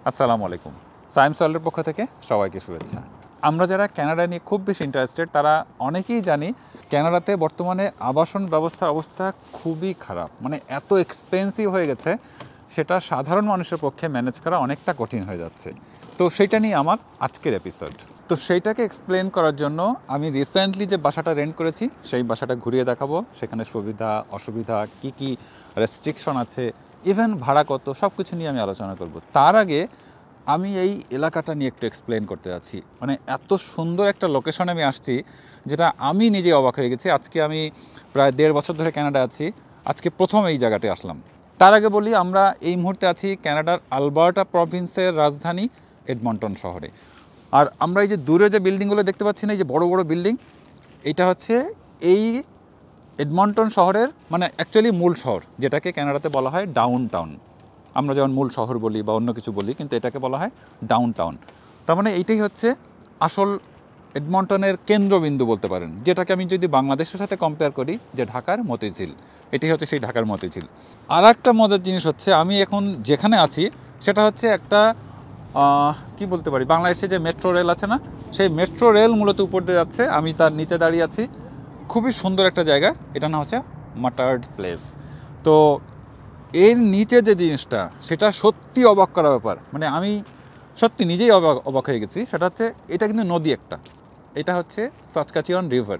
আসসালামু আলাইকুম। সায়েন্স ওয়ার্ল্ডের পক্ষ থেকে সবাইকে শুভেচ্ছা। আমরা যারা কানাডা নিয়ে খুব বেশি ইন্টারেস্টেড তারা অনেকেই জানি কানাডাতে বর্তমানে আবাসন ব্যবস্থার অবস্থা খুবই খারাপ, মানে এত এক্সপেন্সিভ হয়ে গেছে সেটা সাধারণ মানুষের পক্ষে ম্যানেজ করা অনেকটা কঠিন হয়ে যাচ্ছে। তো সেইটা নিয়ে আমার আজকের এপিসোড। তো সেইটাকে এক্সপ্লেন করার জন্য আমি রিসেন্টলি যে বাসাটা রেন্ট করেছি সেই বাসাটা ঘুরিয়ে দেখাবো, সেখানে সুবিধা অসুবিধা কী কী রেস্ট্রিকশন আছে, ইভেন ভাড়া কত, সব কিছু নিয়ে আমি আলোচনা করব। তার আগে আমি এই এলাকাটা নিয়ে একটু এক্সপ্লেন করতে যাচ্ছি। মানে এত সুন্দর একটা লোকেশনে আমি আসছি যেটা আমি নিজে অবাক হয়ে গেছি। আজকে আমি প্রায় 1.5 বছর ধরে কানাডা আছি, আজকে প্রথম এই জায়গাটায় আসলাম। তার আগে বলি, আমরা এই মুহূর্তে আছি কানাডার আলবার্টা প্রভিন্সের রাজধানী এডমন্টন শহরে। আর আমরা এই যে দূরে যে বিল্ডিংগুলো দেখতে পাচ্ছি না, এই যে বড় বড় বিল্ডিং, এইটা হচ্ছে এই এডমন্টন শহরের মানে অ্যাকচুয়ালি মূল শহর, যেটাকে কানাডাতে বলা হয় ডাউন টাউন। আমরা যেমন মূল শহর বলি বা অন্য কিছু বলি, কিন্তু এটাকে বলা হয় ডাউন টাউন। তার মানে এইটাই হচ্ছে আসল এডমন্টনের কেন্দ্রবিন্দু বলতে পারেন, যেটাকে আমি যদি বাংলাদেশের সাথে কম্পেয়ার করি যে ঢাকার মতিঝিল, এটি হচ্ছে সেই ঢাকার মতিঝিল। আর একটা মজার জিনিস হচ্ছে, আমি এখন যেখানে আছি সেটা হচ্ছে একটা কি বলতে পারি, বাংলাদেশে যে মেট্রো রেল আছে না, সেই মেট্রো রেল মূলত উপর দিয়ে যাচ্ছে, আমি তার নিচে দাঁড়িয়ে আছি। খুবই সুন্দর একটা জায়গা, এটা না হচ্ছে মাটার্ড প্লেস। তো এর নিচে যে জিনিসটা সেটা সত্যি অবাক করা ব্যাপার, মানে আমি সত্যি নিজেই অবাক হয়ে গেছি। সেটা হচ্ছে এটা কিন্তু নদী একটা, এটা হচ্ছে সাসকাচুয়ান রিভার।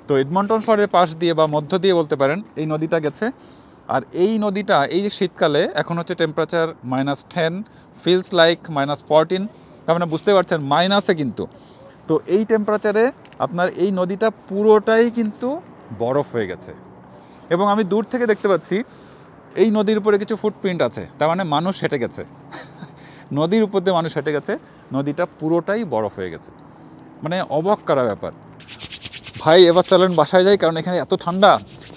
তো এডমন্টন শহরের পাশ দিয়ে বা মধ্য দিয়ে বলতে পারেন এই নদীটা গেছে। আর এই নদীটা এই যে শীতকালে এখন হচ্ছে টেম্পারেচার -10, ফিলস লাইক -14, তার মানে বুঝতে পারছেন মাইনাসে কিন্তু। তো এই টেম্পারেচারে আপনার এই নদীটা পুরোটাই কিন্তু বরফ হয়ে গেছে, এবং আমি দূর থেকে দেখতে পাচ্ছি এই নদীর উপরে কিছু ফুটপ্রিন্ট আছে, তার মানে মানুষ হেঁটে গেছে। নদীর উপর দিয়ে মানুষ হেঁটে গেছে, নদীটা পুরোটাই বরফ হয়ে গেছে। মানে অবাক করা ব্যাপার। ভাই এবার চলেন বাসায় যাই, কারণ এখানে এত ঠান্ডা,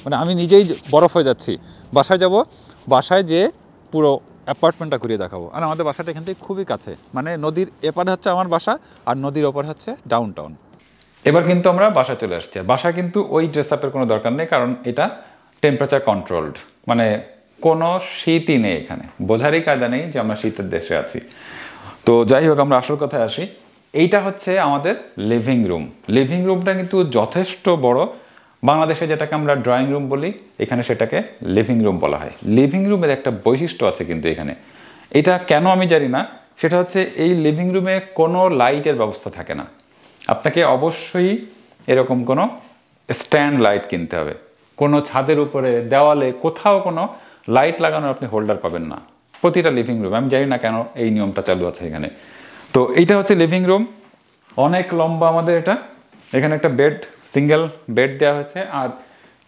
মানে আমি নিজেই বরফ হয়ে যাচ্ছি। বাসায় যাব, বাসায় যেয়ে পুরো অ্যাপার্টমেন্টটা ঘুরিয়ে দেখাবো। আর আমাদের বাসাটা এখান থেকে খুবই কাছে, মানে নদীর এপারে হচ্ছে আমার বাসা আর নদীর ওপার হচ্ছে ডাউন টাউন। এবার কিন্তু আমরা বাসায় চলে আসছি। বাসা কিন্তু ওই ড্রেস আপের কোনো দরকার নেই, কারণ এটা টেম্পারেচার কন্ট্রোলড, মানে কোনো শীতই নেই এখানে, বোঝারই কায়দা নেই যে আমরা শীতের দেশে আছি। তো যাই হোক, আমরা আসল কথায় আসি। এইটা হচ্ছে আমাদের লিভিং রুম। লিভিং রুমটা কিন্তু যথেষ্ট বড়। বাংলাদেশে যেটাকে আমরা ড্রয়িং রুম বলি, এখানে সেটাকে লিভিং রুম বলা হয়। লিভিং রুমের একটা বৈশিষ্ট্য আছে কিন্তু এখানে, এটা কেন আমি জানি না। সেটা হচ্ছে এই লিভিং রুমে কোনো লাইটের ব্যবস্থা থাকে না। আপনাকে অবশ্যই এরকম কোনো স্ট্যান্ড লাইট কিনতে হবে। কোনো ছাদের উপরে, দেওয়ালে, কোথাও কোনো লাইট লাগানোর আপনি হোল্ডার পাবেন না প্রতিটা লিভিং রুমে। আমি জানি না কেন এই নিয়মটা চালু আছে এখানে। তো এইটা হচ্ছে লিভিং রুম, অনেক লম্বা আমাদের এটা। এখানে একটা বেড, সিঙ্গেল বেড দেওয়া হয়েছে। আর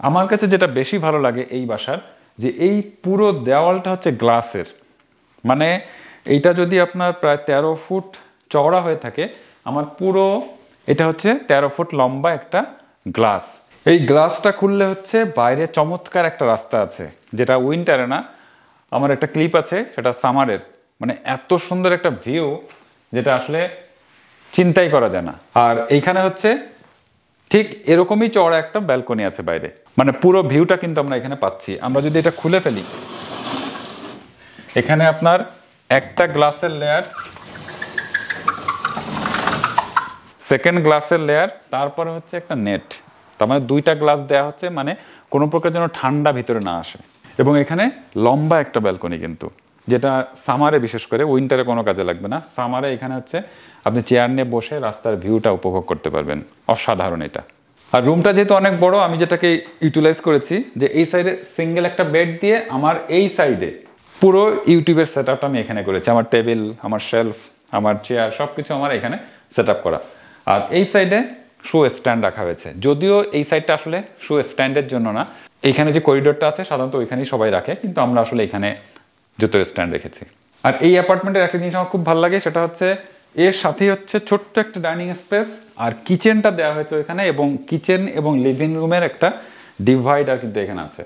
আমার কাছে যেটা বেশি ভালো লাগে এই বাসার, যে এই পুরো দেওয়ালটা হচ্ছে গ্লাসের। মানে এইটা যদি আপনার প্রায় 13 ফুট চওড়া হয়ে থাকে, আমার পুরো এটা হচ্ছে 13 ফুট লম্বা একটা গ্লাস। এই গ্লাসটা খুললে হচ্ছে বাইরে চমৎকার একটা রাস্তা আছে, যেটা উইন্টারে না, আমার একটা ক্লিপ আছে সেটা সামারের। মানে এত সুন্দর একটা ভিউ যেটা আসলে চিন্তাই করা যায় না। আর এইখানে হচ্ছে ঠিক এরকমই চওড়া একটা ব্যালকনি আছে বাইরে, মানে পুরো ভিউটা কিন্তু আমরা এখানে পাচ্ছি। আমরা যদি এটা খুলে ফেলি, এখানে আপনার একটা গ্লাসের লেয়ার, সেকেন্ড গ্লাসের লেয়ার, তারপরে হচ্ছে একটা নেট। তার মানে 2টা গ্লাস দেওয়া হচ্ছে, মানে কোনো প্রকার যেন ঠান্ডা ভিতরে না আসে। এবং এখানে লম্বা একটা ব্যালকনি কিন্তু, যেটা সামারে বিশেষ করে, উইন্টারে কোনো কাজে লাগবে না। সামারে এখানে হচ্ছে আপনি চেয়ার নিয়ে বসে রাস্তার ভিউটা উপভোগ করতে পারবেন। অসাধারণ এটা। আর রুমটা যেহেতু অনেক বড়, আমি যেটাকে ইউটিলাইজ করেছি যে এই সাইডে সিঙ্গেল একটা বেড দিয়ে আমার এই সাইডে পুরো ইউটিউবের সেট আপটা আমি এখানে করেছি। আমার টেবিল, আমার শেলফ, আমার চেয়ার, সব কিছু আমার এখানে সেট আপ করা। আর এই সাইডে শু স্ট্যান্ড রাখা হয়েছে, যদিও এই সাইডটা আসলে শু স্ট্যান্ডের জন্য না। এইখানে যে করিডোরটা আছে সাধারণত ওইখানেই সবাই রাখে, কিন্তু আমরা আসলে এখানে জুতোর স্ট্যান্ড রেখেছি। আর এই অ্যাপার্টমেন্টের একটা জিনিস আমার খুব ভালো লাগে, সেটা হচ্ছে এর সাথেই হচ্ছে ছোট্ট একটা ডাইনিং স্পেস, আর কিচেনটা দেওয়া হয়েছে ওইখানে, এবং কিচেন এবং লিভিং রুমের একটা ডিভাইডার কিন্তু এখানে আছে,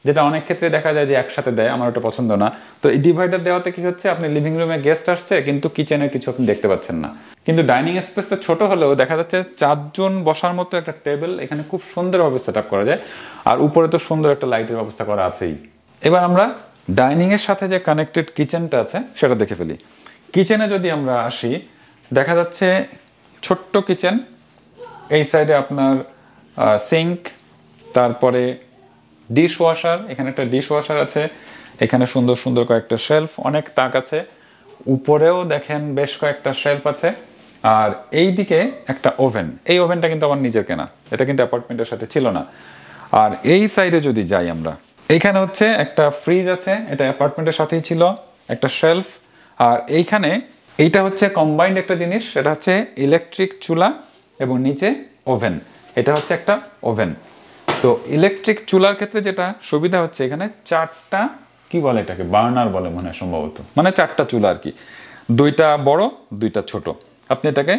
যেটা অনেক ক্ষেত্রে দেখা যায় যে একসাথে দেয়, আমার ওটা পছন্দ না। তো এই ডিভাইডার দেওয়াতে কি হচ্ছে, আপনি লিভিং রুমে গেস্ট আসছে কিন্তু কিচেনের কিছু আপনি দেখতে পাচ্ছেন না। কিন্তু ডাইনিং স্পেসটা ছোট হলেও দেখা যাচ্ছে 4 জন বসার মতো একটা টেবিল এখানে খুব সুন্দরভাবে সেট আপ করা যায়। আর উপরে তো সুন্দর একটা লাইটের ব্যবস্থা করা আছেই। এবার আমরা ডাইনিং এর সাথে যে কানেক্টেড কিচেনটা আছে সেটা দেখে ফেলি। কিচেনে যদি আমরা আসি, দেখা যাচ্ছে ছোট্ট কিচেন, এই সাইডে আপনার সিঙ্ক, তারপরে ডিশ ওয়াশার, এখানে একটা ডিশ ওয়াশার আছে, এখানে সুন্দর সুন্দর কয়েকটা শেলফ, অনেক তাক আছে, উপরেও দেখেন বেশ কয়েকটা শেলফ আছে। আর এই দিকে একটা ওভেন, এই ওভেনটা কিন্তু আমার নিজের কেনা, এটা কিন্তু অ্যাপার্টমেন্টের সাথে ছিল না। আর এই সাইডে যদি যাই আমরা, এইখানে হচ্ছে একটা ফ্রিজ আছে, এটা অ্যাপার্টমেন্টের সাথেই ছিল, একটা শেলফ। আর এইখানে এইটা হচ্ছে কম্বাইন্ড একটা জিনিস, এটা হচ্ছে ইলেকট্রিক চুলা এবং নিচে ওভেন, এটা হচ্ছে একটা ওভেন। তো ইলেকট্রিক চুলার ক্ষেত্রে যেটা সুবিধা হচ্ছে, এখানে চারটা, কি বলে এটাকে, বার্নার বলে মনে হয় সম্ভবত, মানে চারটা চুলা আর কি, দুইটা বড় দুইটা ছোট। আপনি এটাকে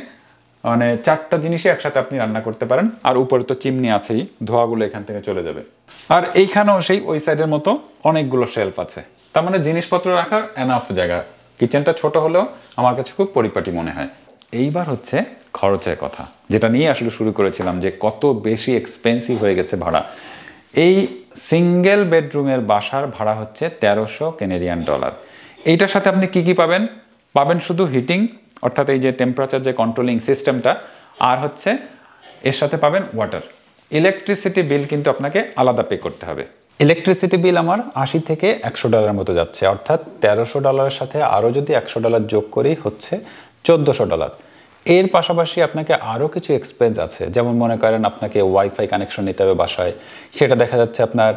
মানে চারটা জিনিসই একসাথে আপনি রান্না করতে পারেন। আর উপরে তো চিমনি আছেই, ধোঁয়াগুলো এখান থেকে চলে যাবে। আর এইখানেও সেই ওই সাইডের মতো অনেকগুলো শেলফ আছে, তার মানে জিনিসপত্র রাখার এনাফ জায়গা। কিচেনটা ছোট হলেও আমার কাছে খুব পরিপাটি মনে হয়। এইবার হচ্ছে খরচের কথা, যেটা নিয়ে আসলে শুরু করেছিলাম, যে কত বেশি এক্সপেন্সিভ হয়ে গেছে ভাড়া। এই সিঙ্গেল বেডরুমের বাসার ভাড়া হচ্ছে 1300 কানাডিয়ান ডলার। এইটার সাথে আপনি কি কি পাবেন? পাবেন শুধু হিটিং, অর্থাৎ এই যে টেম্পারেচার যে কন্ট্রোলিং সিস্টেমটা, আর হচ্ছে এর সাথে পাবেন ওয়াটার। ইলেকট্রিসিটি বিল কিন্তু আপনাকে আলাদা পে করতে হবে। ইলেকট্রিসিটি বিল আমার 80 থেকে 100 ডলারের মতো যাচ্ছে, অর্থাৎ 1300 ডলারের সাথে আরও যদি 100 ডলার যোগ করি হচ্ছে 1400 ডলার। এর পাশাপাশি আপনাকে আরও কিছু এক্সপেন্স আছে, যেমন মনে করেন আপনাকে ওয়াইফাই কানেকশন নিতে হবে বাসায়, সেটা দেখা যাচ্ছে আপনার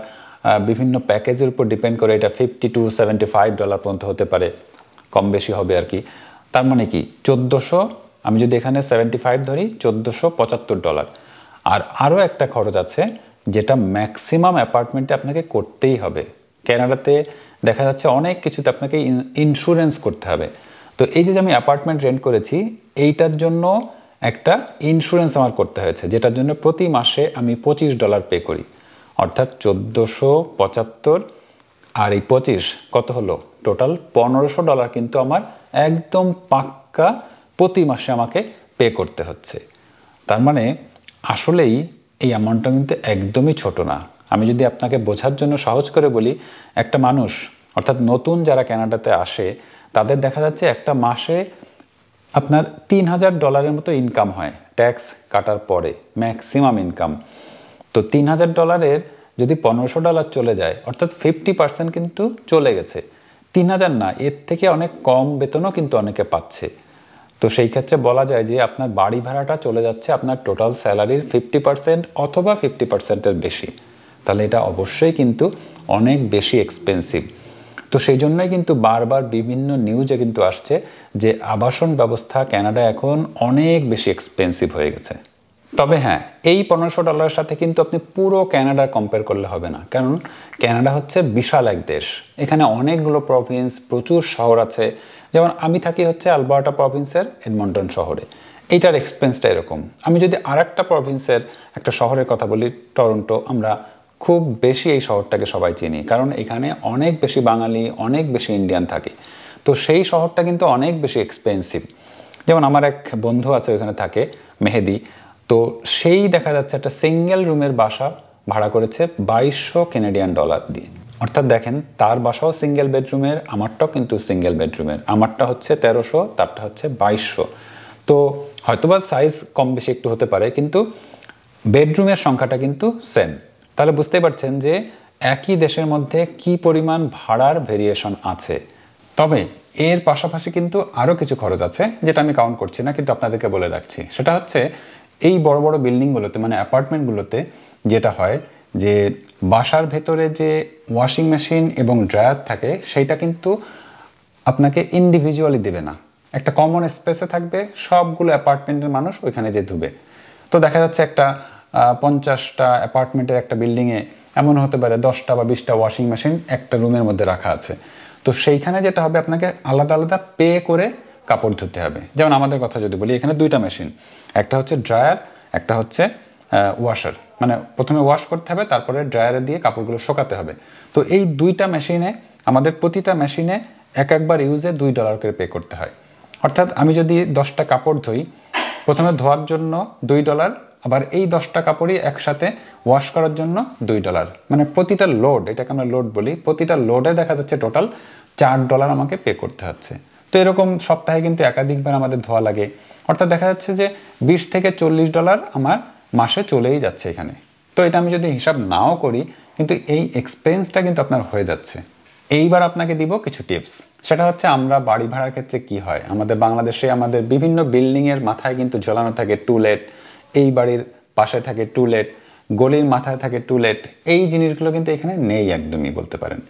বিভিন্ন প্যাকেজের উপর ডিপেন্ড করে এটা 50 to 75 ডলার পর্যন্ত হতে পারে, কম বেশি হবে আর কি। তার মানে কি 1400, আমি যদি এখানে 75 ধরি, 1475 ডলার। আর আরও একটা খরচ আছে, যেটা ম্যাক্সিমাম অ্যাপার্টমেন্টে আপনাকে করতেই হবে। কানাডাতে দেখা যাচ্ছে অনেক কিছুতে আপনাকে ইন্স্যুরেন্স করতে হবে। তো এই যে আমি অ্যাপার্টমেন্ট রেন্ট করেছি, এইটার জন্য একটা ইন্স্যুরেন্স আমার করতে হয়েছে, যেটার জন্য প্রতি মাসে আমি 25 ডলার পে করি, অর্থাৎ 1475 আর এই 25 কত হলো, টোটাল 1500 ডলার কিন্তু আমার একদম পাক্কা প্রতি মাসে আমাকে পে করতে হচ্ছে। তার মানে আসলেই এই অ্যামাউন্টটা কিন্তু একদমই ছোট না। আমি যদি আপনাকে বোঝার জন্য সহজ করে বলি, একটা মানুষ, অর্থাৎ নতুন যারা কানাডাতে আসে, তাদের দেখা যাচ্ছে একটা মাসে আপনার 3000 ডলারের মতো ইনকাম হয় ট্যাক্স কাটার পরে, ম্যাক্সিমাম ইনকাম। তো 3000 ডলারের যদি 1500 ডলার চলে যায়, অর্থাৎ 50% কিন্তু চলে গেছে। 3000 না, এর থেকে অনেক কম বেতনও কিন্তু অনেকে পাচ্ছে। তো সেই ক্ষেত্রে বলা যায় যে আপনার বাড়ি ভাড়াটা চলে যাচ্ছে আপনার টোটাল স্যালারির 50% অথবা 50%-এর বেশি। তাহলে এটা অবশ্যই কিন্তু অনেক বেশি এক্সপেন্সিভ। তো সেই জন্যই কিন্তু বারবার বিভিন্ন নিউজে কিন্তু আসছে যে আবাসন ব্যবস্থা কানাডা এখন অনেক বেশি এক্সপেন্সিভ হয়ে গেছে। তবে হ্যাঁ, এই 1500 ডলারের সাথে কিন্তু আপনি পুরো কানাডার কম্পেয়ার করলে হবে না, কারণ কানাডা হচ্ছে বিশাল এক দেশ। এখানে অনেকগুলো প্রভিন্স, প্রচুর শহর আছে। যেমন আমি থাকি হচ্ছে আলবার্টা প্রভিন্সের এডমন্টন শহরে, এইটার এক্সপেন্সটা এরকম। আমি যদি আরেকটা প্রভিন্সের একটা শহরের কথা বলি, টরন্টো, আমরা খুব বেশি এই শহরটাকে সবাই চিনি, কারণ এখানে অনেক বেশি বাঙালি, অনেক বেশি ইন্ডিয়ান থাকে। তো সেই শহরটা কিন্তু অনেক বেশি এক্সপেন্সিভ। যেমন আমার এক বন্ধু আছে ওখানে থাকে, মেহেদি, তো সেই দেখা যাচ্ছে একটা সিঙ্গেল রুমের বাসা ভাড়া করেছে 2200 কানাডিয়ান ডলার দিয়ে। অর্থাৎ দেখেন, তার বাসাও সিঙ্গেল বেডরুমের, আমারটাও কিন্তু সিঙ্গেল বেডরুমের, আমারটা হচ্ছে 1300, তারটা হচ্ছে 2200। তো হয়তোবা সাইজ কম বেশি একটু হতে পারে, কিন্তু বেডরুমের সংখ্যাটা কিন্তু সেম। তাহলে বুঝতেই পারছেন যে একই দেশের মধ্যে কি পরিমাণ ভাড়ার ভেরিয়েশন আছে। তবে এর পাশাপাশি কিন্তু আরও কিছু খরচ আছে, যেটা আমি কাউন্ট করছি না, কিন্তু আপনাদেরকে বলে রাখছি। সেটা হচ্ছে এই বড় বড় বিল্ডিংগুলোতে, মানে অ্যাপার্টমেন্টগুলোতে যেটা হয় যে বাসার ভেতরে যে ওয়াশিং মেশিন এবং ড্রায়ার থাকে, সেইটা কিন্তু আপনাকে ইন্ডিভিজুয়ালি দেবে না, একটা কমন স্পেসে থাকবে, সবগুলো অ্যাপার্টমেন্টের মানুষ ওইখানে যে ধুবে। তো দেখা যাচ্ছে একটা 50টা অ্যাপার্টমেন্টের একটা বিল্ডিংয়ে এমন হতে পারে 10টা বা 20টা ওয়াশিং মেশিন একটা রুমের মধ্যে রাখা আছে। তো সেইখানে যেটা হবে, আপনাকে আলাদা আলাদা পে করে কাপড় ধুতে হবে। যেমন আমাদের কথা যদি বলি, এখানে দুইটা মেশিন, একটা হচ্ছে ড্রায়ার, একটা হচ্ছে ওয়াশার, মানে প্রথমে ওয়াশ করতে হবে, তারপরে ড্রায়ারে দিয়ে কাপড়গুলো শুকাতে হবে। তো এই দুইটা মেশিনে আমাদের প্রতিটা মেশিনে একবার ইউজে $2 করে পে করতে হয়। অর্থাৎ আমি যদি 10টা কাপড় ধুই, প্রথমে ধোয়ার জন্য $2, আবার এই 10টা কাপড়ই একসাথে ওয়াশ করার জন্য $2, মানে প্রতিটা লোড, এটাকে আমরা লোড বলি, প্রতিটা লোডে দেখা যাচ্ছে টোটাল $4 আমাকে পে করতে হচ্ছে। তো এরকম সপ্তাহে কিন্তু একাধিকবার আমাদের ধোয়া লাগে, অর্থাৎ দেখা যাচ্ছে যে $20 থেকে $40 আমার মাসে চলেই যাচ্ছে এখানে। তো এটা আমি যদি হিসাব নাও করি, কিন্তু এই এক্সপেন্সটা কিন্তু আপনার হয়ে যাচ্ছে। এইবার আপনাকে দিব কিছু টিপস। সেটা হচ্ছে আমরা বাড়ি ভাড়ার ক্ষেত্রে কি হয়, আমাদের বাংলাদেশে আমাদের বিভিন্ন বিল্ডিংয়ের মাথায় কিন্তু ঝোলানো থাকে টুলেট, এই বাড়ির পাশে থাকে টুলেট, গলির মাথায় থাকে টুলেট। এই জিনিসগুলো কিন্তু এখানে নেই একদমই বলতে পারেন।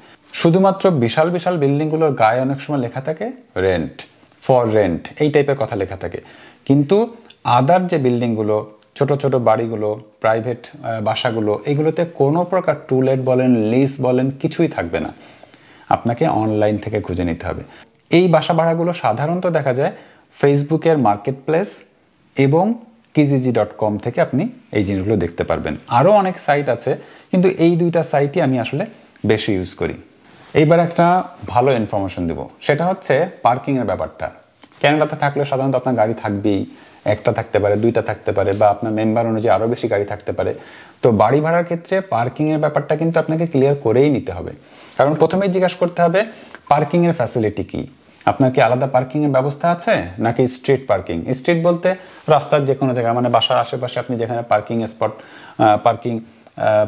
শুধুমাত্র বিশাল বিশাল বিল্ডিংগুলোর গায়ে অনেক সময় লেখা থাকে রেন্ট, ফর রেন্ট, এই টাইপের কথা লেখা থাকে, কিন্তু আদার যে বিল্ডিংগুলো, ছোট ছোট বাড়িগুলো, প্রাইভেট বাসাগুলো, এগুলোতে কোনো প্রকার টুলেট বলেন, লিজ বলেন, কিছুই থাকবে না। আপনাকে অনলাইন থেকে খুঁজে নিতে হবে। এই বাসা ভাড়াগুলো সাধারণত দেখা যায় ফেসবুকের মার্কেট প্লেস এবং kijiji.com থেকে আপনি এই জিনিসগুলো দেখতে পারবেন। আরও অনেক সাইট আছে, কিন্তু এই দুইটা সাইটই আমি আসলে বেশি ইউজ করি। এইবার একটা ভালো ইনফরমেশন দেব, সেটা হচ্ছে পার্কিংয়ের ব্যাপারটা। ক্যানাডাতে থাকলে সাধারণত আপনার গাড়ি থাকবেই, একটা থাকতে পারে, দুইটা থাকতে পারে, বা আপনার মেম্বার অনুযায়ী আরও বেশি গাড়ি থাকতে পারে। তো বাড়ি ভাড়ার ক্ষেত্রে পার্কিংয়ের ব্যাপারটা কিন্তু আপনাকে ক্লিয়ার করেই নিতে হবে, কারণ প্রথমেই জিজ্ঞাসা করতে হবে পার্কিংয়ের ফ্যাসিলিটি কী, আপনার কি আলাদা পার্কিংয়ের ব্যবস্থা আছে নাকি স্ট্রিট পার্কিং। স্ট্রিট বলতে রাস্তার যে কোনো জায়গায়, মানে বাসার আশেপাশে আপনি যেখানে পার্কিং স্পট, পার্কিং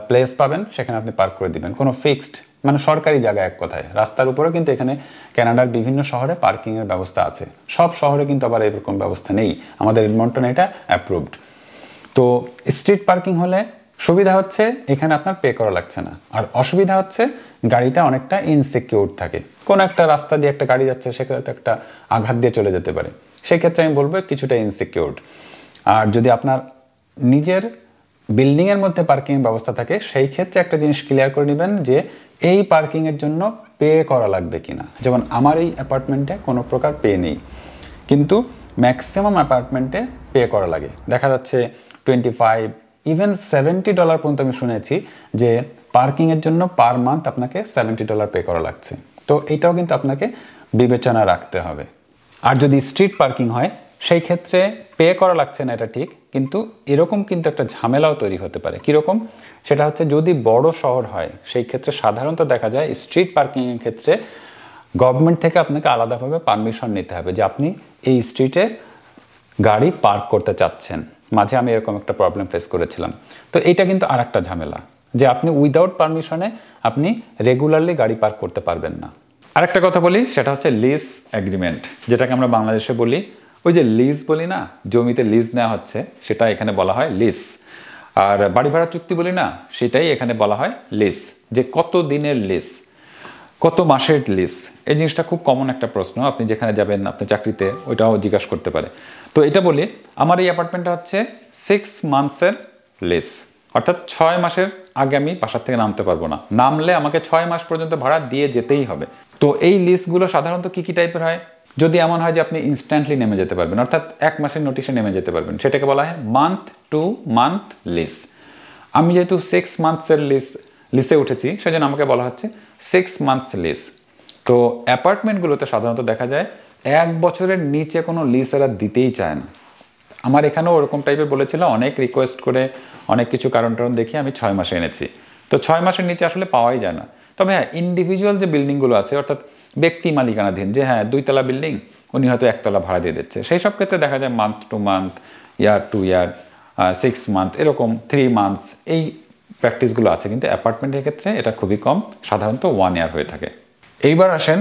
প্লেস পাবেন সেখানে আপনি পার্ক করে দিবেন, কোনো ফিক্সড, মানে সরকারি জায়গায় এক কথায়। রাস্তার উপরেও কিন্তু এখানে ক্যানাডার বিভিন্ন শহরে পার্কিংয়ের ব্যবস্থা আছে, সব শহরে কিন্তু আবার এরকম ব্যবস্থা নেই, আমাদের এডমন্টনে এটা অ্যাপ্রুভড। তো স্ট্রিট পার্কিং হলে সুবিধা হচ্ছে এখানে আপনার পে করা লাগছে না, আর অসুবিধা হচ্ছে গাড়িটা অনেকটা ইনসিকিউর থাকে। কোনো একটা রাস্তা দিয়ে একটা গাড়ি যাচ্ছে, সেখানে একটা আঘাত দিয়ে চলে যেতে পারে, সেক্ষেত্রে আমি বলবো কিছুটা ইনসিকিউরড। আর যদি আপনার নিজের বিল্ডিংয়ের মধ্যে পার্কিংয়ের ব্যবস্থা থাকে, সেই ক্ষেত্রে একটা জিনিস ক্লিয়ার করে নেবেন যে এই পার্কিংয়ের জন্য পে করা লাগবে কিনা। যেমন আমার এই অ্যাপার্টমেন্টে কোনো প্রকার পে নেই, কিন্তু ম্যাক্সিমাম অ্যাপার্টমেন্টে পে করা লাগে। দেখা যাচ্ছে $25, ইভেন $70 পর্যন্ত আমি শুনেছি যে পার্কিংয়ের জন্য পার মান্থ আপনাকে $70 পে করা লাগছে। তো এটাও কিন্তু আপনাকে বিবেচনা রাখতে হবে। আর যদি স্ট্রিট পার্কিং হয় সেই ক্ষেত্রে পে করা লাগছে না, এটা ঠিক, কিন্তু এরকম কিন্তু একটা ঝামেলাও তৈরি হতে পারে। কীরকম? সেটা হচ্ছে যদি বড় শহর হয় সেই ক্ষেত্রে সাধারণত দেখা যায় স্ট্রিট পার্কিংয়ের ক্ষেত্রে গভর্নমেন্ট থেকে আপনাকে আলাদাভাবে পারমিশন নিতে হবে যে আপনি এই স্ট্রিটে গাড়ি পার্ক করতে চাচ্ছেন। মাঝে আমি এরকম একটা প্রবলেম ফেস করেছিলাম। তো এইটা কিন্তু আর একটা ঝামেলা যে আপনি উইদাউট পারমিশনে আপনি রেগুলারলি গাড়ি পার্ক করতে পারবেন না। আরেকটা কথা বলি, সেটা হচ্ছে লিজ এগ্রিমেন্ট, যেটাকে আমরা বাংলাদেশে বলি ওই যে লিজ বলি না, জমিতে লিজ নেওয়া হচ্ছে, সেটা এখানে বলা হয় লিজ। আর বাড়ি ভাড়া চুক্তি বলি না, সেটাই এখানে বলা হয় লিজ। যে কত দিনের লিজ, কত মাসের লিজ, এই জিনিসটা খুব কমন একটা প্রশ্ন। আপনি যেখানে যাবেন আপনি চাকরিতে, ওইটাও জিজ্ঞাসা করতে পারে। তো এটা বলি, আমার এই অ্যাপার্টমেন্টটা হচ্ছে 6 মান্থসের লিজ, অর্থাৎ 6 মাসের আগে আমি বাসার থেকে নামতে পারবো না, নামলে আমাকে 6 মাস পর্যন্ত ভাড়া দিয়ে যেতেই হবে। তো এই লিজগুলো সাধারণত কী কী টাইপের হয়? যদি এমন হয় যে আপনি ইনস্ট্যান্টলি নেমে যেতে পারবেন, অর্থাৎ 1 মাসের নোটিশে নেমে যেতে পারবেন, সেটাকে বলা হয় মান্থ টু মান্থ লিজ। আমি যেহেতু 6 মান্থসের লিসে উঠেছি, সেজন্য আমাকে বলা হচ্ছে 6 মান্থস লিজ। তো অ্যাপার্টমেন্টগুলোতে সাধারণত দেখা যায় 1 বছরের নিচে কোনো লিজ এরা দিতেই চায় না। আমার এখানেও ওরকম টাইপের বলেছিল, অনেক রিকোয়েস্ট করে অনেক কিছু কারণ দেখিয়ে আমি 6 মাসে এনেছি। তো 6 মাসের নিচে আসলে পাওয়াই যায় না। তবে হ্যাঁ, ইন্ডিভিজুয়াল যে বিল্ডিংগুলো আছে, অর্থাৎ ব্যক্তি মালিকানাধীন, যে হ্যাঁ 2 তলা বিল্ডিং, উনি হয়তো 1 তলা ভাড়া দিয়ে দিচ্ছে, সেই সব ক্ষেত্রে দেখা যায় মান্থ টু মান্থ, ইয়ার টু ইয়ার, 6 মান্থ, এরকম 3 মান্থস, এই প্র্যাকটিসগুলো আছে। কিন্তু অ্যাপার্টমেন্টের ক্ষেত্রে এটা খুবই কম, সাধারণত 1 ইয়ার হয়ে থাকে। এইবার আসেন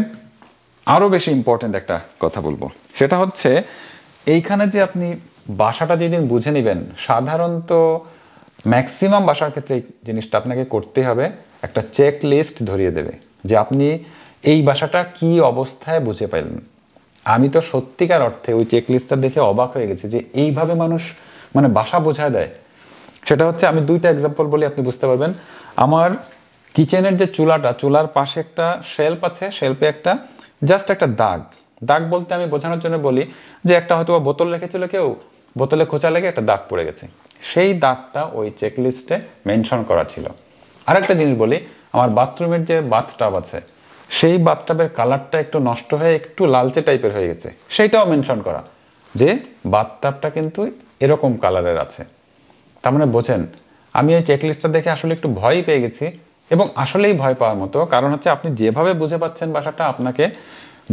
আরও বেশি ইম্পর্ট্যান্ট একটা কথা বলবো, সেটা হচ্ছে এইখানে যে আপনি বাসাটা যেদিন বুঝে নেবেন, সাধারণত ম্যাক্সিমাম বাসার ক্ষেত্রে এই জিনিসটা আপনাকে করতে হবে, একটা চেক লিস্ট ধরিয়ে দেবে যে আপনি এই বাসাটা কি অবস্থায় বুঝে পাইলেন। আমি তো সত্যিকার অর্থে ওই চেক লিস্টটা দেখে অবাক হয়ে গেছি যে এইভাবে মানুষ মানে বাসা বোঝায় দেয়। সেটা হচ্ছে, আমি 2টা এক্সাম্পল বলি, আপনি বুঝতে পারবেন। আমার কিচেনের যে চুলাটা, চুলার পাশে একটা শেলফ আছে, শেলফে একটা জাস্ট একটা দাগ বলতে আমি বোঝানোর জন্য বলি যে একটা হয়তো বোতল রেখেছিল কেউ, বোতলে খোঁচা লেগে একটা দাগ পড়ে গেছে, সেই দাগটা ওই চেক লিস্টে মেনশন করা ছিল। আরেকটা জিনিস বলি, আমার বাথরুমের যে বাথটাব আছে, সেই বাথটাবের কালারটা একটু নষ্ট হয়ে একটু লালচে টাইপের হয়ে গেছে, সেইটাও মেনশন করা যে বাথটাবটা কিন্তু এরকম কালারের আছে। তার মানে বোঝেন, আমি এই চেকলিস্টটা দেখে আসলে একটু ভয় পেয়ে গেছি, এবং আসলেই ভয় পাওয়ার মতো। কারণ হচ্ছে আপনি যেভাবে বুঝে পাচ্ছেন বাসাটা, আপনাকে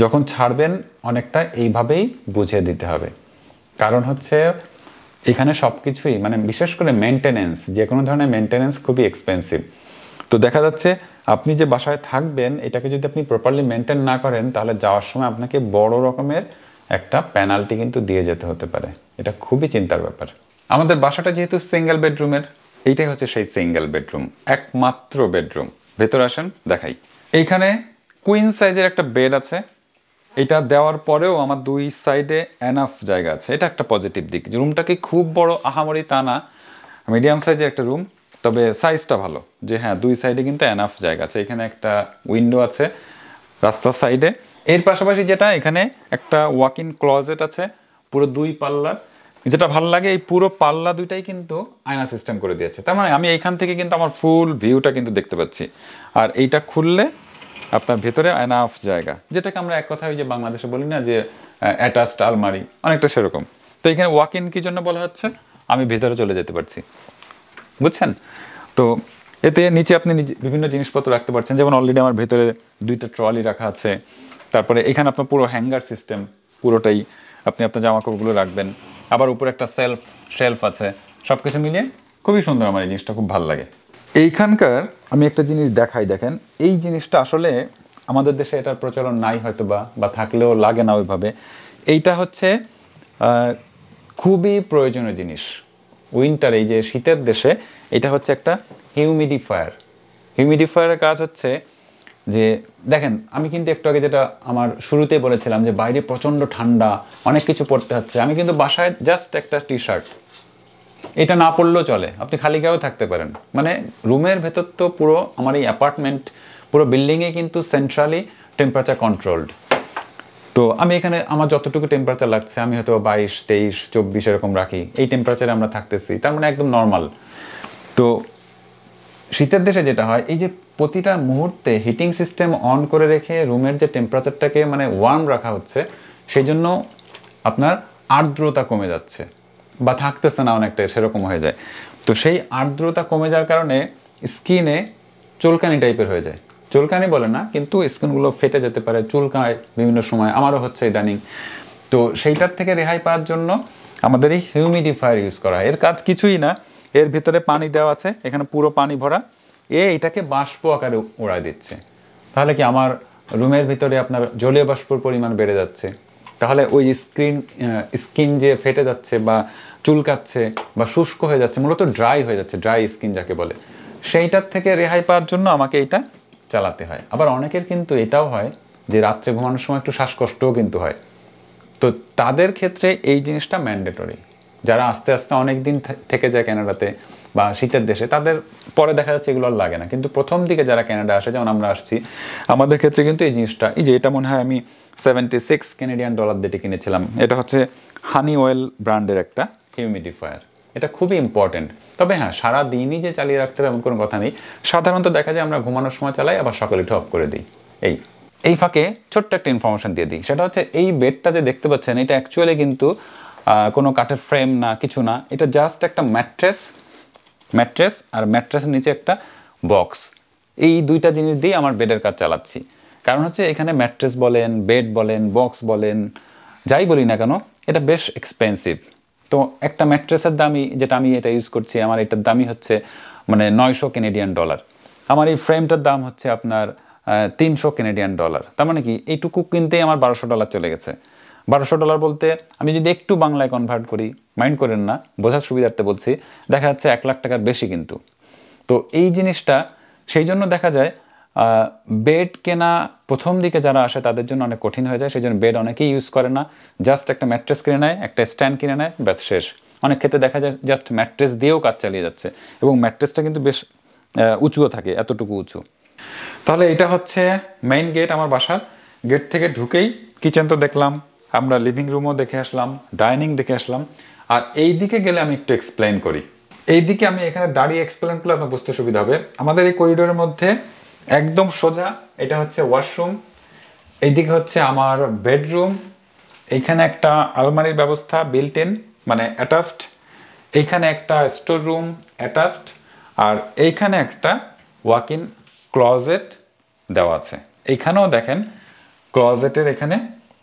যখন ছাড়বেন অনেকটা এইভাবেই বুঝিয়ে দিতে হবে। কারণ হচ্ছে এখানে সব কিছুই মানে বিশেষ করে মেনটেনেন্স, যে কোনো ধরনের মেনটেনেন্স খুবই এক্সপেন্সিভ। তো দেখা যাচ্ছে আপনি যে বাসায় থাকবেন এটাকে যদি আপনি প্রপারলি মেনটেন না করেন তাহলে যাওয়ার সময় আপনাকে বড় রকমের একটা পেনাল্টি কিন্তু দিয়ে যেতে হতে পারে। এটা খুবই চিন্তার ব্যাপার। আমাদের বাসাটা যেহেতু সিঙ্গেল বেডরুমের, এইটাই হচ্ছে সেই সিঙ্গেল বেডরুম, একমাত্র বেডরুম। ভেতর আসেন দেখাই। এইখানে কুইন সাইজের একটা বেড আছে। এটা দেওয়ার পরেও আমার দুই সাইডে এনাফ জায়গা আছে, এটা একটা পজিটিভ দিক। রুমটাকে খুব বড় আহামরি তা না, মিডিয়াম সাইজের একটা রুম, তবে সাইজটা ভালো যে হ্যাঁ দুই সাইডে কিন্তু এনাফ জায়গা আছে। এখানে একটা উইন্ডো আছে রাস্তার সাইডে। এর পাশাপাশি যেটা এখানে একটা ওয়াক ইন ক্লজেট আছে পুরো 2 পাল্লার। যেটা ভালো লাগে এই পুরো পাল্লা দুইটাই কিন্তু আয়না সিস্টেম করে দিয়েছে, তার মানে আমি এইখান থেকে কিন্তু আমার ফুল ভিউটা কিন্তু দেখতে পাচ্ছি। আর এইটা খুললে আপনার ভেতরে এনাফ জায়গা, যেটাকে আমরা এক কথায় যে বাংলাদেশে বলি না যে অ্যাটাচড আলমারি, অনেকটা সেরকম। তো এখানে ওয়াক ইন কি জন্য বলা হচ্ছে, আমি ভেতরে চলে যেতে পারছি, বুঝছেন? তো এতে নিচে আপনি বিভিন্ন জিনিসপত্র রাখতে পারছেন, যেমন অলরেডি আমার ভেতরে 2টা ট্রলি রাখা আছে। তারপরে এখানে আপনার পুরো হ্যাঙ্গার সিস্টেম, পুরোটাই আপনি আপনার জামা কাপড়গুলো রাখবেন। আবার উপরে একটা শেলফ আছে। সব কিছু মিলিয়ে খুবই সুন্দর, আমার এই জিনিসটা খুব ভালো লাগে। এইখানকার আমি একটা জিনিস দেখাই, দেখেন এই জিনিসটা আসলে আমাদের দেশে এটার প্রচলন নাই হয়তো বা থাকলেও লাগে না ওইভাবে। এইটা হচ্ছে খুবই প্রয়োজনীয় জিনিস উইন্টার, এই যে শীতের দেশে। এটা হচ্ছে একটা হিউমিডিফায়ার। হিউমিডিফায়ারের কাজ হচ্ছে যে দেখেন আমি কিন্তু একটু আগে যেটা আমার শুরুতেই বলেছিলাম যে বাইরে প্রচণ্ড ঠান্ডা, অনেক কিছু পরতে হচ্ছে। আমি কিন্তু বাসায় জাস্ট একটা টি শার্ট, এটা না পড়লেও চলে, আপনি খালি গায়েও থাকতে পারেন। মানে রুমের ভেতর তো পুরো আমার এই অ্যাপার্টমেন্ট পুরো বিল্ডিংয়ে কিন্তু সেন্ট্রালি টেম্পারেচার কন্ট্রোলড। তো আমি এখানে আমার যতটুকু টেম্পারেচার লাগছে আমি হয়তো 22, 23, 24 এরকম রাখি, এই টেম্পারেচারে আমরা থাকতেছি, তার মানে একদম নর্মাল। তো শীতের দেশে যেটা হয় এই যে প্রতিটা মুহূর্তে হিটিং সিস্টেম অন করে রেখে রুমের যে টেম্পারেচারটাকে মানে ওয়ার্ম রাখা হচ্ছে, সেই জন্য আপনার আর্দ্রতা কমে যাচ্ছে বা থাকতেছে না, অনেকটা সেরকম হয়ে যায়। তো সেই আর্দ্রতা কমে যাওয়ার কারণে স্কিনে চুলকানি টাইপের হয়ে যায়। চুলকানি বলে না, কিন্তু স্কিনগুলো ফেটে যেতে পারে, চুলকায় বিভিন্ন সময়, আমারও হচ্ছে ইদানিং। তো সেইটার থেকে রেহাই পাওয়ার জন্য আমাদের এই হিউমিডিফায়ার ইউজ করা হয়। এর কাজ কিছুই না, এর ভিতরে পানি দেওয়া আছে, এখানে পুরো পানি ভরা, এটাকে বাষ্প আকারে উড়ায় দিচ্ছে। তাহলে কি আমার রুমের ভিতরে আপনার জলীয় বাষ্পর পরিমাণ বেড়ে যাচ্ছে, তাহলে ওই স্কিন যে ফেটে যাচ্ছে বা চুলকাচ্ছে বা শুষ্ক হয়ে যাচ্ছে, মূলত ড্রাই হয়ে যাচ্ছে, ড্রাই স্কিন যাকে বলে, সেইটার থেকে রেহাই পাওয়ার জন্য আমাকে এটা চালাতে হয়। আবার অনেকের কিন্তু এটাও হয় যে রাত্রে ঘুমানোর সময় একটু শ্বাসকষ্টও কিন্তু হয়। তো তাদের ক্ষেত্রে এই জিনিসটা ম্যান্ডেটরি। যারা আস্তে আস্তে অনেক দিন থেকে যায় কানাডাতে বা শীতের দেশে, তাদের পরে দেখা যাচ্ছে এগুলো আর লাগে না, কিন্তু প্রথম দিকে যারা কানাডা আসে, যেমন আমরা আসছি, আমাদের ক্ষেত্রে কিন্তু এই জিনিসটা, এই যে এটা মনে হয় আমি $76 কানাডিয়ান দিয়ে কিনেছিলাম। এটা হচ্ছে হানি অয়েল ব্র্যান্ডের একটা হিউমিডিফায়ার। এটা খুবই ইম্পর্টেন্ট। তবে হ্যাঁ, সারা দিনই যে চালিয়ে রাখতে হবে এমন কোনো কথা নেই। সাধারণত দেখা যায় আমরা ঘুমানোর সময় চালাই, আবার সকালে উঠে অফ করে দিই। এই ফাঁকে ছোট্ট একটা ইনফরমেশন দিয়ে দিই, সেটা হচ্ছে এই বেডটা যে দেখতে পাচ্ছেন, এটা অ্যাকচুয়ালি কিন্তু কোনো কাঠের ফ্রেম না, কিছু না, এটা জাস্ট একটা ম্যাট্রেস আর ম্যাট্রেসের নিচে একটা বক্স। এই দুইটা জিনিস দিয়ে আমার বেডের কাজ চালাচ্ছি। কারণ হচ্ছে এখানে ম্যাট্রেস বলেন, বেড বলেন, বক্স বলেন, যাই বলি না কেন, এটা বেশ এক্সপেন্সিভ। তো একটা ম্যাট্রেসের দামই, যেটা আমি এটা ইউজ করছি, আমার এটার দামই হচ্ছে মানে $900 কানাডিয়ান। আমার এই ফ্রেমটার দাম হচ্ছে আপনার $300 কানাডিয়ান। তার মানে কি এইটুকু কিনতেই আমার $1200 চলে গেছে। $1200 বলতে আমি যদি একটু বাংলায় কনভার্ট করি, মাইন্ড করেন না, বোঝার সুবিধার্থে বলছি, দেখা যাচ্ছে $1,00,000 বেশি কিন্তু। তো এই জিনিসটা সেই জন্য দেখা যায় বেড কেনা প্রথম দিকে যারা আসে তাদের জন্য অনেক কঠিন হয়ে যায়। সেই জন্য বেড অনেকেই ইউজ করে না, জাস্ট একটা ম্যাট্রেস কিনে নেয়, একটা স্ট্যান্ড কিনে নেয়, ব্যাস শেষ। অনেক ক্ষেত্রে দেখা যায় জাস্ট ম্যাট্রেস দিয়েও কাজ চালিয়ে যাচ্ছে, এবং ম্যাট্রেসটা কিন্তু বেশ উঁচুও থাকে, এতটুকু উঁচু। তাহলে এটা হচ্ছে মেইন গেট আমার বাসার। গেট থেকে ঢুকেই কিচেন তো দেখলাম, আমরা লিভিং রুমও দেখে আসলাম, ডাইনিং দেখে আসলাম। আর এই দিকে গেলে আমি একটু এক্সপ্লেন করি। এই দিকে আমি এখানে দাঁড়িয়ে এক্সপ্লেন করলে আপনার বুঝতে সুবিধা হবে। আমাদের এই করিডোরের মধ্যে একদম সোজা এটা হচ্ছে ওয়াশরুম, এইদিকে হচ্ছে আমার বেডরুম, এইখানে একটা আলমারির ব্যবস্থা বিল্ট ইন, মানে অ্যাটাচড, এইখানে একটা স্টোর রুম অ্যাটাচড, আর এইখানে একটা ওয়াক ইন ক্লজেট দেওয়া আছে। এইখানেও দেখেন ক্লজেটের এখানে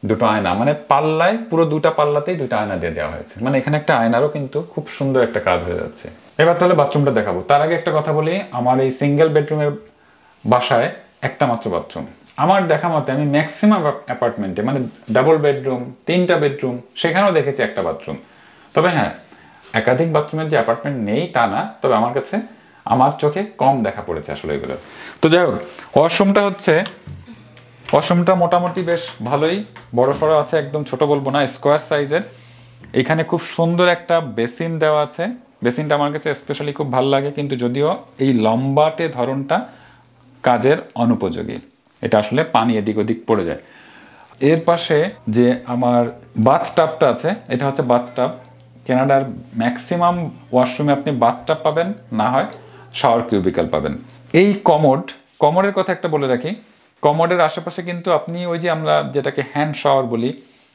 দুটো আয়না, মানে পাল্লায় পুরো দুটা পাল্লাতেই দুটো আয়না দিয়ে দেওয়া হয়েছে, মানে এখানে একটা আয়নারও কিন্তু খুব সুন্দর একটা কাজ হয়ে যাচ্ছে। এবার তাহলে বাথরুমটা দেখাবো। তার আগে একটা কথা বলি, আমার এই সিঙ্গেল বেডরুমের বাসায় একটা মাত্র বাথরুম। আমার দেখা মতে আমি ম্যাক্সিমাম অ্যাপার্টমেন্টে, মানে ডাবল বেডরুম, 3টা বেডরুম, সেখানেও দেখেছি একটা বাথরুম। তবে হ্যাঁ, একাধিক বাথরুমের যে অ্যাপার্টমেন্ট নেই তা না, তবে আমার কাছে, আমার চোখে কম দেখা পড়েছে আসলে এগুলো। তো যাই হোক, ওয়াশরুমটা মোটামুটি বেশ ভালোই বড় সড়ো আছে, একদম ছোট বলবো না, স্কোয়ার সাইজের। এখানে খুব সুন্দর একটা বেসিন দেওয়া আছে। বেসিনটা আমার কাছে স্পেশালি খুব ভালো লাগে, কিন্তু যদিও এই লম্বাটে ধরনটা কাজের অনুপযোগী, এটা আসলে পানি এদিক ওদিক পড়ে যায়। এর পাশে যে আমার বাথটাবটা আছে, এটা হচ্ছে বাথটাব। কানাডার ম্যাক্সিমাম ওয়াশরুমে আপনি বাথটাব পাবেন, না হয় শাওয়ার কিউবিক্যাল পাবেন। এই কমোডের কথা একটা বলে রাখি, কমোডের আশেপাশে কিন্তু আপনি ওই যে আমরা যেটাকে হ্যান্ড শাওয়ার বলি,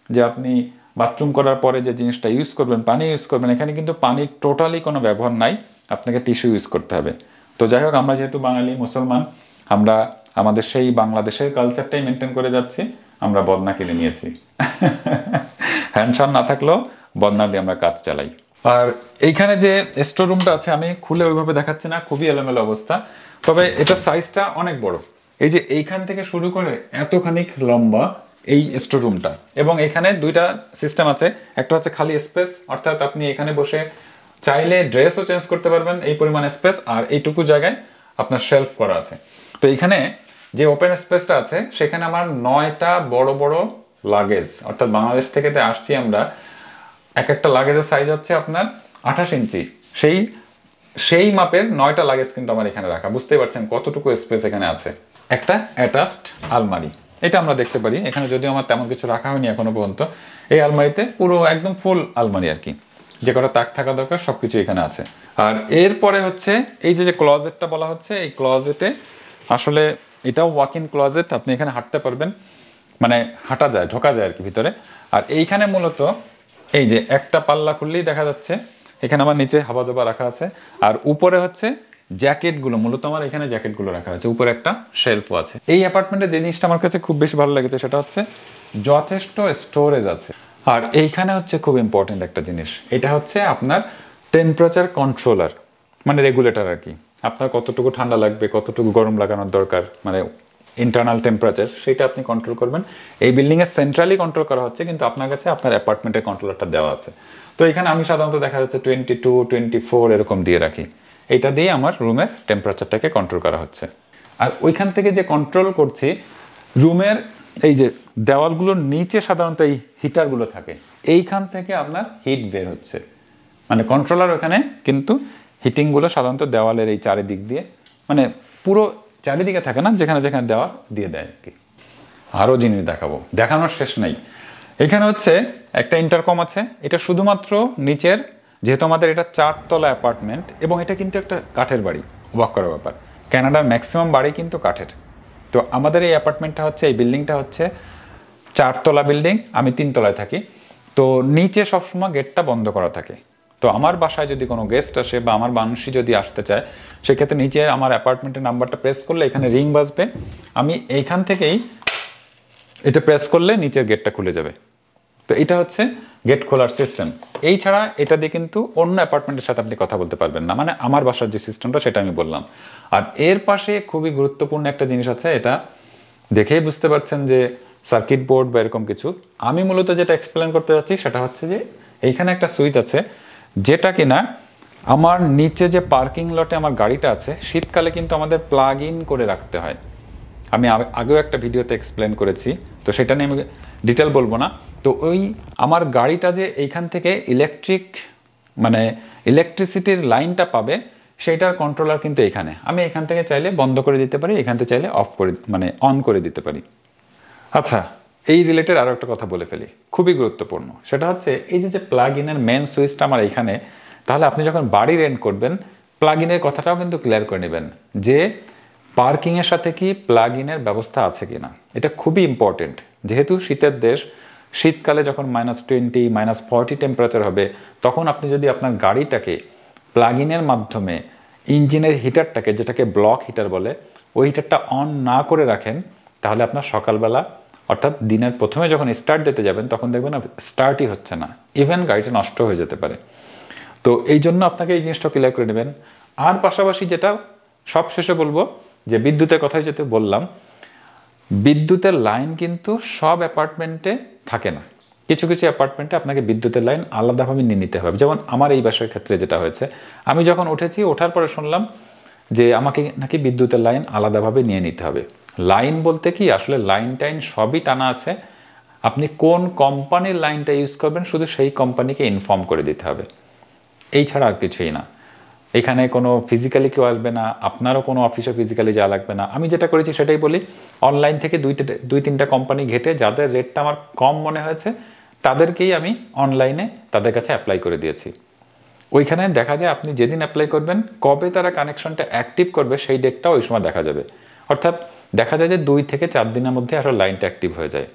যে আপনি বাথরুম করার পরে যে জিনিসটা ইউজ করবেন, পানি ইউজ করবেন, এখানে কিন্তু পানির টোটালি কোনো ব্যবহার নাই, আপনাকে টিস্যু ইউজ করতে হবে। তো যাই হোক, আমরা যেহেতু বাঙালি মুসলমান, আমরা আমাদের সেই বাংলাদেশের কালচারটাই মেনটেন করে যাচ্ছি, আমরা বদনা কিনে নিয়েছি। হ্যান্ড শাওয়ার না থাকলেও বদনা দিয়ে আমরা কাজ চালাই। আর এইখানে যে স্টোর রুমটা আছে, আমি খুলে ওইভাবে দেখাচ্ছি না, খুবই এলোমেলো অবস্থা, তবে এটা সাইজটা অনেক বড়। এই যে এইখান থেকে শুরু করে এতখানি লম্বা এই স্টোর রুমটা, এবং এখানে দুইটা সিস্টেম আছে। একটা হচ্ছে খালি স্পেস, অর্থাৎ আপনি এখানে বসে চাইলে ড্রেসও চেঞ্জ করতে পারবেন, এই পরিমাণ স্পেস, আর এইটুকু জায়গায় আপনার শেলফ করা আছে। তো এখানে যে ওপেন স্পেসটা আছে, সেখানে আমার 9টা বড় বড় লাগেজ, অর্থাৎ বাংলাদেশ থেকে আসছি আমরা, এক একটা লাগেজের সাইজ হচ্ছে আপনার 28 ইঞ্চি, সেই মাপের 9টা লাগেজ কিন্তু আমার এখানে রাখা। বুঝতেই পারছেন কতটুকু স্পেস এখানে আছে। একটা অ্যাটাচড আলমারি, এটা আমরা দেখতে পারি এখানে, যদিও আমার তেমন কিছু রাখা হয়নি এখনো পর্যন্ত। এই আলমারিতে পুরো একদম ফুল আলমারি আর কি, যে কটা তাক থাকা দরকার সবকিছু এখানে আছে। আর এরপরে হচ্ছে এই যে ক্লজেটটা বলা হচ্ছে, এই ক্লজেটে আসলে এটাও ওয়াক ইন ক্লজেট, আপনি এখানে হাঁটতে পারবেন, মানে হাঁটা যায়, ঢোকা যায় আর কি ভিতরে। আর এইখানে মূলত এই যে একটা পাল্লা খুললেই দেখা যাচ্ছে এখানে আমার নিচে হাবা জবা রাখা আছে, আর উপরে হচ্ছে জ্যাকেটগুলো, মূলত আমার এখানে জ্যাকেটগুলো রাখা আছে, উপরে একটা শেলফও আছে। এই অ্যাপার্টমেন্টে যে জিনিসটা আমার কাছে খুব বেশি ভালো লেগেছে সেটা হচ্ছে যথেষ্ট স্টোরেজ আছে। আর এইখানে হচ্ছে খুব ইম্পর্টেন্ট একটা জিনিস, এটা হচ্ছে আপনার টেম্পারেচার কন্ট্রোলার, মানে রেগুলেটর আর কি। আপনার কতটুকু ঠান্ডা লাগবে, কতটুকু গরম লাগানোর দরকার, মানে ইন্টারনাল টেম্পারেচার, সেটা আপনি কন্ট্রোল করবেন। এই বিল্ডিংয়ে সেন্ট্রালি কন্ট্রোল করা হচ্ছে, কিন্তু আপনার কাছে আপনার অ্যাপার্টমেন্টের কন্ট্রোলারটা দেওয়া আছে। তো এখানে আমি সাধারণত দেখা যাচ্ছে 22, 24 এরকম দিয়ে রাখি, এটা দিয়ে আমার রুমের টেম্পারেচারটাকে কন্ট্রোল করা হচ্ছে। আর ওইখান থেকে যে কন্ট্রোল করছি, রুমের এই যে দেওয়ালগুলোর নিচে সাধারণত এই হিটারগুলো থাকে, এইখান থেকে আপনার হিট বের হচ্ছে, মানে কন্ট্রোলার ওখানে কিন্তু হিটিংগুলো সাধারণত দেওয়ালের এই চারিদিক দিয়ে, মানে পুরো চারিদিকে থাকে না, যেখানে যেখানে দেওয়া দিয়ে দেয় আর কি। আরও জিনিস দেখাবো, দেখানোর শেষ নেই। এখানে হচ্ছে একটা ইন্টারকম আছে, এটা শুধুমাত্র নিচের, যেহেতু আমাদের এটা 4তলা অ্যাপার্টমেন্ট, এবং এটা কিন্তু একটা কাঠের বাড়ি, অবাক করার ব্যাপার, কানাডার ম্যাক্সিমাম বাড়ি কিন্তু কাঠের। তো আমাদের এই অ্যাপার্টমেন্টটা হচ্ছে, এই বিল্ডিংটা হচ্ছে 4তলা বিল্ডিং, আমি 3তলায় থাকি। তো নিচে সবসময় গেটটা বন্ধ করা থাকে। তো আমার বাসায় যদি কোনো গেস্ট আসে বা আমার মানুষই যদি আসতে চায়, সেক্ষেত্রে নিচে আমার অ্যাপার্টমেন্টের নাম্বারটা প্রেস করলে এখানে রিং বাজবে, আমি এইখান থেকেই এটা প্রেস করলে নিচের গেটটা খুলে যাবে। তো এটা হচ্ছে গেট খোলার সিস্টেম। এই ছাড়া এটা দিয়ে কিন্তু অন্য অ্যাপার্টমেন্টের সাথে আপনি কথা বলতে পারবেন না, মানে আমার বাসার যে সিস্টেমটা সেটা আমি বললাম। আর এর পাশে খুবই গুরুত্বপূর্ণ একটা জিনিস আছে, এটা দেখেই বুঝতে পারছেন যে সার্কিট বোর্ড বা এরকম কিছু। আমি মূলত যেটা এক্সপ্লেন করতে যাচ্ছি সেটা হচ্ছে যে এইখানে একটা সুইচ আছে, যেটা কিনা আমার নিচে যে পার্কিং লটে আমার গাড়িটা আছে, শীতকালে কিন্তু আমাদের প্লাগ ইন করে রাখতে হয়। আমি আগেও একটা ভিডিওতে এক্সপ্লেন করেছি, তো সেটা নিয়ে আমি ডিটেল বলবো না। তো ওই আমার গাড়িটা যে এইখান থেকে মানে ইলেকট্রিসিটির লাইনটা পাবে, সেইটার কন্ট্রোলার কিন্তু এখানে। আমি এখান থেকে চাইলে বন্ধ করে দিতে পারি, এখান থেকে চাইলে অন করে দিতে পারি। আচ্ছা, এই রিলেটেড আরও একটা কথা বলে ফেলি, খুবই গুরুত্বপূর্ণ। সেটা হচ্ছে এই যে প্লাগ ইনের মেন সুইচটা আমার এইখানে, তাহলে আপনি যখন বাড়ি রেন্ট করবেন, প্লাগ ইনের কথাটাও কিন্তু ক্লিয়ার করে নেবেন যে পার্কিংয়ের সাথে কি প্লাগ ইনের ব্যবস্থা আছে কি না। এটা খুবই ইম্পর্টেন্ট, যেহেতু শীতের দেশ, শীতকালে যখন -20, -40 টেম্পারেচার হবে, তখন আপনি যদি আপনার গাড়িটাকে প্লাগ ইনের মাধ্যমে ইঞ্জিনের হিটারটাকে, যেটাকে ব্লক হিটার বলে, ওই হিটারটা অন না করে রাখেন, তাহলে আপনার সকালবেলা অর্থাৎ দিনের প্রথমে যখন স্টার্ট দিতে যাবেন তখন দেখবেন স্টার্টই হচ্ছে না, ইভেন গাড়িটা নষ্ট হয়ে যেতে পারে। তো এই জন্য আপনাকে এই জিনিসটা ক্লিয়ার করে নেবেন। আর পাশাপাশি যেটা সব শেষে বলবো, যে বিদ্যুতের কথাই যেতে বললাম, বিদ্যুতের লাইন কিন্তু সব অ্যাপার্টমেন্টে থাকে না। কিছু কিছু অ্যাপার্টমেন্টে আপনাকে বিদ্যুতের লাইন আলাদাভাবে নিয়ে নিতে হবে। যেমন আমার এই বাসার ক্ষেত্রে যেটা হয়েছে, আমি যখন উঠেছি, ওঠার পরে শুনলাম যে আমাকে নাকি বিদ্যুতের লাইন আলাদাভাবে নিয়ে নিতে হবে। লাইন বলতে কি, আসলে লাইন টাইন সবই টানা আছে, আপনি কোন কোম্পানির লাইনটা ইউজ করবেন শুধু সেই কোম্পানিকে ইনফর্ম করে দিতে হবে, এই ছাড়া আর কিছুই না। এখানে কোনো ফিজিক্যালি কেউ আসবে না, আপনারও কোনো অফিসে ফিজিক্যালি যাওয়া লাগবে না। আমি যেটা করেছি সেটাই বলি, অনলাইন থেকে দুই তিনটা কোম্পানি ঘেটে যাদের রেটটা আমার কম মনে হয়েছে তাদেরকেই আমি অনলাইনে তাদের কাছে অ্যাপ্লাই করে দিয়েছি। ওইখানে দেখা যায় আপনি যেদিন অ্যাপ্লাই করবেন, কবে তারা কানেকশনটা অ্যাক্টিভ করবে সেই ডেটটাও ওই সময় দেখা যাবে। অর্থাৎ দেখা যায় যে 2 থেকে 4 দিনের মধ্যে আসলে লাইনটা অ্যাক্টিভ হয়ে যায়।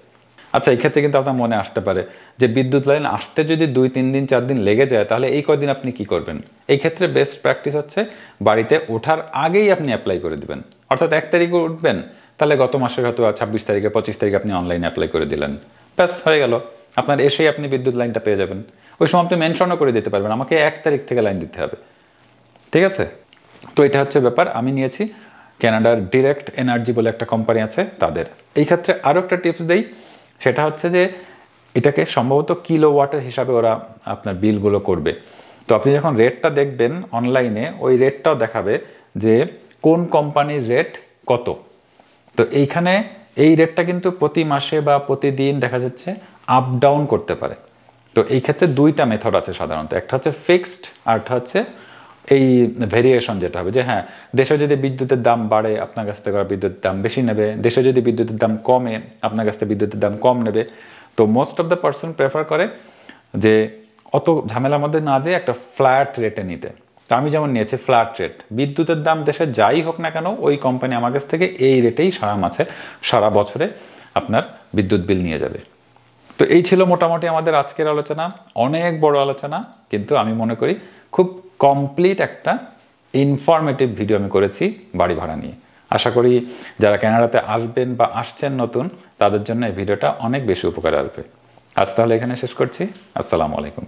আচ্ছা, এই ক্ষেত্রে কিন্তু আপনার মনে আসতে পারে যে বিদ্যুৎ লাইন আসতে যদি 2-3 দিন 4 দিন লেগে যায়, তাহলে এই কদিন আপনি কি করবেন? এই ক্ষেত্রে বেস্ট প্র্যাকটিস হচ্ছে বাড়িতে ওঠার আগেই আপনি অ্যাপ্লাই করে দিবেন। অর্থাৎ 1 তারিখে উঠবেন, তাহলে গত মাসের হয়তো 26 তারিখে 25 তারিখে আপনি অনলাইনে অ্যাপ্লাই করে দিলেন, ব্যাস হয়ে গেল। আপনার এসেই আপনি বিদ্যুৎ লাইনটা পেয়ে যাবেন। ওই সময় আপনি মেনশনও করে দিতে পারবেন আমাকে 1 তারিখ থেকে লাইন দিতে হবে, ঠিক আছে? তো এটা হচ্ছে ব্যাপার। আমি নিয়েছি কানাডার ডিরেক্ট এনার্জি বলে একটা কোম্পানি আছে তাদের। এই ক্ষেত্রে আরও একটা টিপস দেই, সেটা হচ্ছে যে এটাকে সম্ভবত কিলোওয়াটের হিসাবে ওরা আপনার বিলগুলো করবে। তো আপনি যখন রেটটা দেখবেন অনলাইনে, ওই রেটটাও দেখাবে যে কোন কোম্পানির রেট কত। তো এইখানে এই রেটটা কিন্তু প্রতি মাসে বা প্রতিদিন দেখা যাচ্ছে আপ ডাউন করতে পারে। তো এই ক্ষেত্রে 2টা মেথড আছে সাধারণত, একটা হচ্ছে ফিক্সড আর একটা হচ্ছে এই ভেরিয়েশন, যেটা হবে যে হ্যাঁ, দেশে যদি বিদ্যুতের দাম বাড়ে আপনার কাছ থেকে বিদ্যুতের দাম বেশি নেবে, দেশে যদি বিদ্যুতের দাম কমে আপনার কাছ থেকে বিদ্যুতের দাম কম নেবে। তো most of the person prefer করে যে অত ঝামেলার মধ্যে না যেয়ে একটা ফ্ল্যাট রেটে নিতে। তো আমি যেমন নিয়েছি ফ্ল্যাট রেট, বিদ্যুতের দাম দেশে যাই হোক না কেন ওই কোম্পানি আমার কাছ থেকে এই রেটেই সারা বছরে আপনার বিদ্যুৎ বিল নিয়ে যাবে। তো এই ছিল মোটামুটি আমাদের আজকের আলোচনা, অনেক বড় আলোচনা, কিন্তু আমি মনে করি খুব কমপ্লিট একটা ইনফরমেটিভ ভিডিও আমি করেছি বাড়ি ভাড়া নিয়ে। আশা করি যারা কানাডাতে আসবেন বা আসছেন নতুন, তাদের জন্য এই ভিডিওটা অনেক বেশি উপকারে আসবে। আজ তাহলে এখানে শেষ করছি। আসসালামু আলাইকুম।